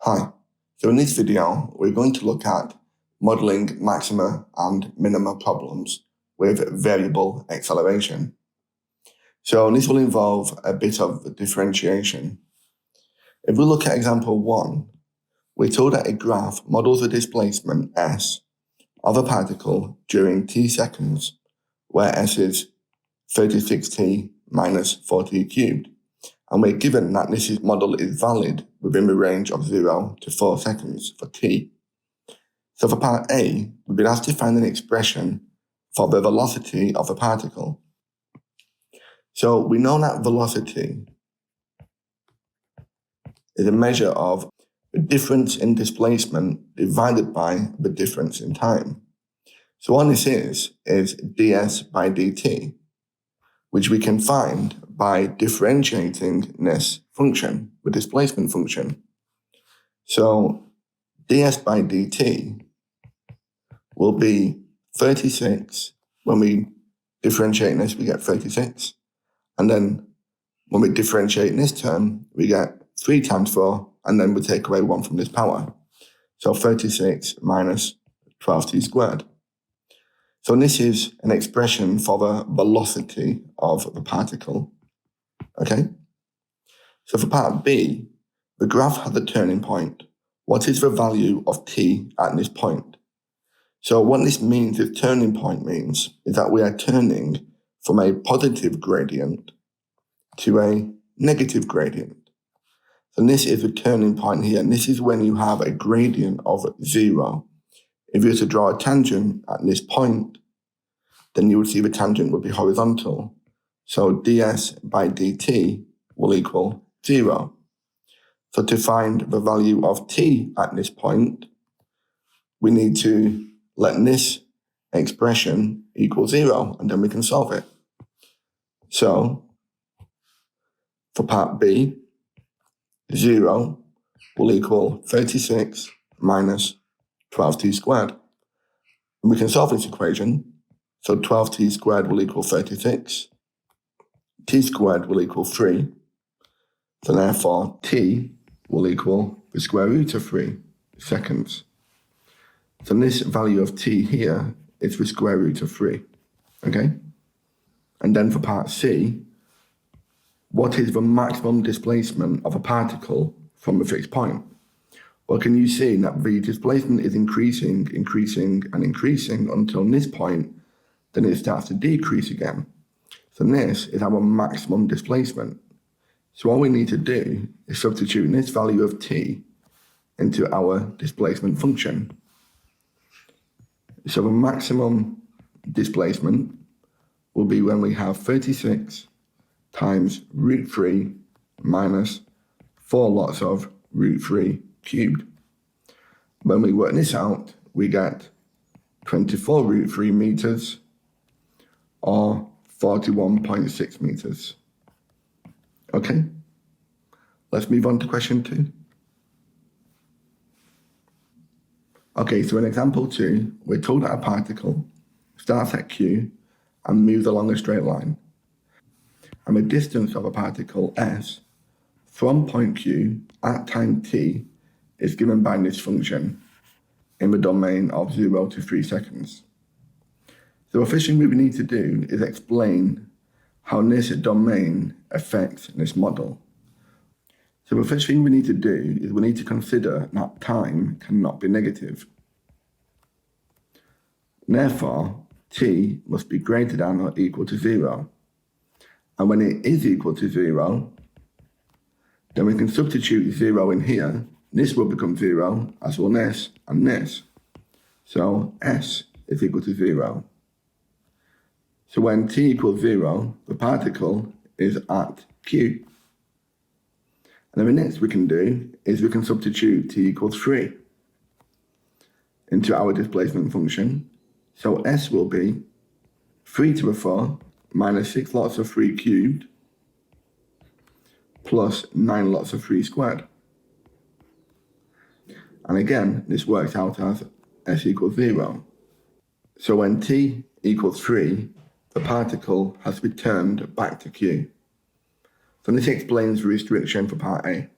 Hi, so in this video, we're going to look at modeling maxima and minima problems with variable acceleration. So this will involve a bit of differentiation. If we look at example 1, we're told that a graph models the displacement s of a particle during t seconds, where s is 36t minus 4t cubed. And we're given that this model is valid within the range of 0 to 4 seconds for t. So for part A, we've been asked to find an expression for the velocity of a particle. So we know that velocity is a measure of the difference in displacement divided by the difference in time. So what this is ds by dt, which we can find by differentiating this function, the displacement function. So ds by dt will be 36. When we differentiate this, we get 36. And then when we differentiate this term, we get 3 times 4, and then we take away 1 from this power. So 36 minus 12t squared. So this is an expression for the velocity of the particle. Okay? So for part B, the graph has a turning point. What is the value of t at this point? So what this means, this turning point means, is that we are turning from a positive gradient to a negative gradient. So this is the turning point here, and this is when you have a gradient of 0. If you were to draw a tangent at this point, then you would see the tangent would be horizontal. So ds by dt will equal 0. So to find the value of t at this point, we need to let this expression equal 0, and then we can solve it. So for part B, 0 will equal 36 minus 12t squared. And we can solve this equation. So 12t squared will equal 36. T squared will equal 3. So therefore, t will equal the square root of 3 seconds. So this value of t here is the square root of 3. Okay? And then for part C, what is the maximum displacement of a particle from a fixed point? Well, can you see that the displacement is increasing until this point, then it starts to decrease again. So this is our maximum displacement. So all we need to do is substitute this value of t into our displacement function. So the maximum displacement will be when we have 36 times root 3 minus 4 lots of root 3 cubed. When we work this out, we get 24 root 3 meters or 41.6 meters. Okay, let's move on to question 2. Okay, so in example 2, we're told that a particle starts at Q and moves along a straight line. And the distance of a particle s from point Q at time t is given by this function in the domain of 0 to 3 seconds. So the first thing we need to do is explain how this domain affects this model. So the first thing we need to do is we need to consider that time cannot be negative. Therefore, t must be greater than or equal to 0. And when it is equal to 0, then we can substitute 0 in here. This will become 0, as will this and this. So s is equal to 0. So when t equals 0, the particle is at Q. And then the next we can do is we can substitute t equals 3 into our displacement function. So s will be 3 to the 4 minus 6 lots of 3 cubed plus 9 lots of 3 squared. And again, this works out as s equals 0. So when t equals 3, the particle has returned back to Q. So this explains the restriction for part A.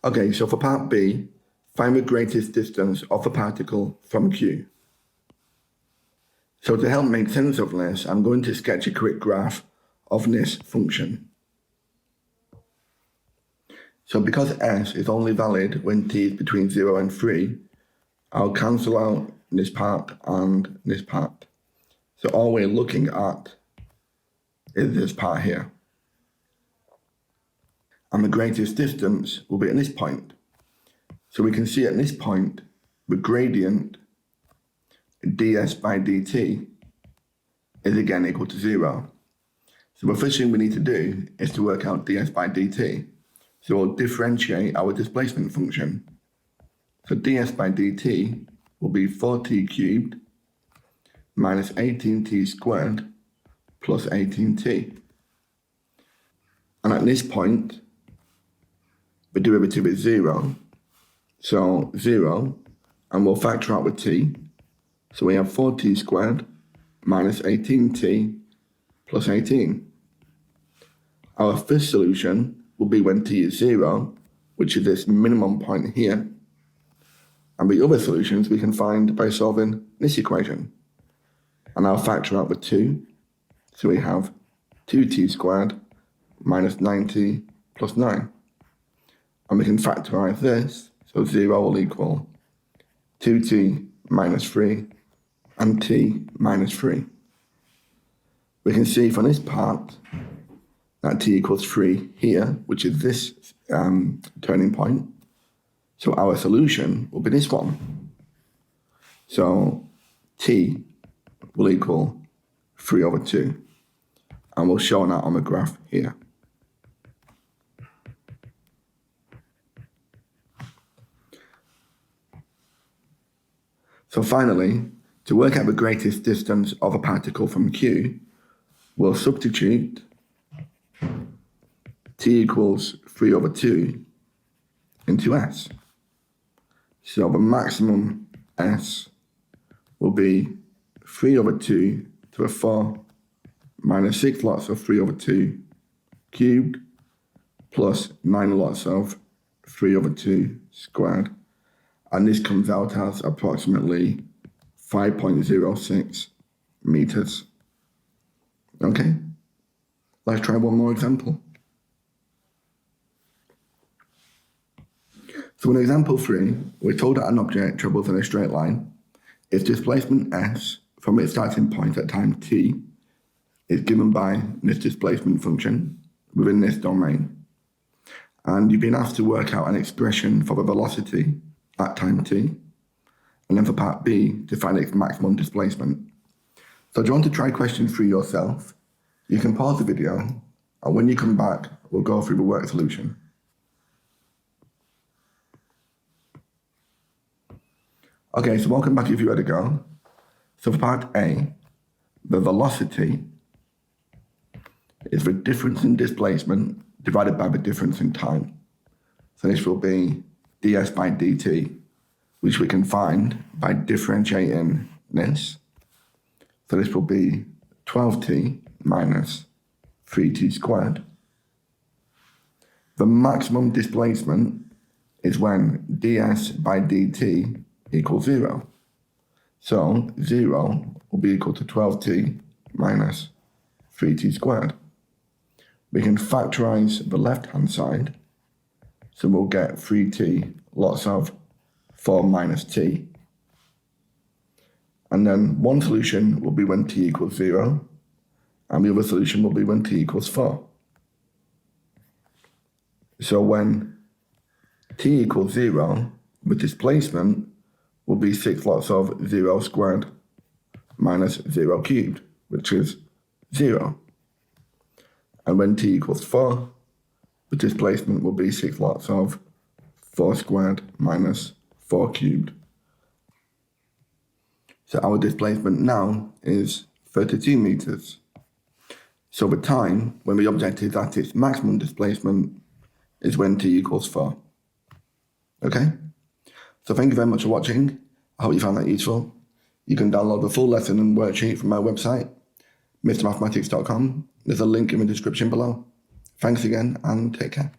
Okay, so for part B, find the greatest distance of a particle from Q. So to help make sense of this, I'm going to sketch a quick graph of this function. So because S is only valid when t is between 0 and 3, I'll cancel out this part and this part. So all we're looking at is this part here. And the greatest distance will be at this point. So we can see at this point, the gradient ds by dt is again equal to 0. So the first thing we need to do is to work out ds by dt. So we'll differentiate our displacement function. So ds by dt will be 4t cubed minus 18t squared plus 18t. And at this point, the derivative is 0. So 0, and we'll factor out with t. So we have 4t squared minus 18t plus 18. Our first solution will be when t is 0, which is this minimum point here. And the other solutions we can find by solving this equation. And I'll factor out with 2. So we have 2t squared minus 9t plus 9. And we can factorize this, so 0 will equal 2t minus 3 and t minus 3. We can see from this part that t equals 3 here, which is this turning point. So our solution will be this one. So t will equal 3 over 2. And we'll show that on the graph here. So finally, to work out the greatest distance of a particle from Q, we'll substitute t equals 3 over 2 into S. So the maximum S will be 3 over 2 to the 4 minus 6 lots of 3 over 2 cubed plus 9 lots of 3 over 2 squared. And this comes out as approximately 5.06 meters. Okay, let's try one more example. So in example 3, we're told that an object travels in a straight line. Its displacement s from its starting point at time t is given by this displacement function within this domain. And you've been asked to work out an expression for the velocity at time t, and then for part B, to find its maximum displacement. So do you want to try question 3 yourself? You can pause the video, and when you come back, we'll go through the work solution. Okay, so welcome back if you're ready to go. So for part A, the velocity is the difference in displacement divided by the difference in time. So this will be ds by dt, which we can find by differentiating this. So this will be 12t minus 3t squared. The maximum displacement is when ds by dt equals 0. So 0 will be equal to 12t minus 3t squared. We can factorize the left-hand side. So we'll get 3t lots of 4 minus t. And then one solution will be when t equals 0, and the other solution will be when t equals 4. So when t equals 0, the displacement will be 6 lots of 0 squared minus 0 cubed, which is 0. And when t equals 4, the displacement will be 6 lots of 4 squared minus 4 cubed. So our displacement now is 32 meters. So the time when the object is at its maximum displacement is when t equals 4. Okay? So thank you very much for watching. I hope you found that useful. You can download the full lesson and worksheet from my website, mrmathematics.com. There's a link in the description below. Thanks again and take care.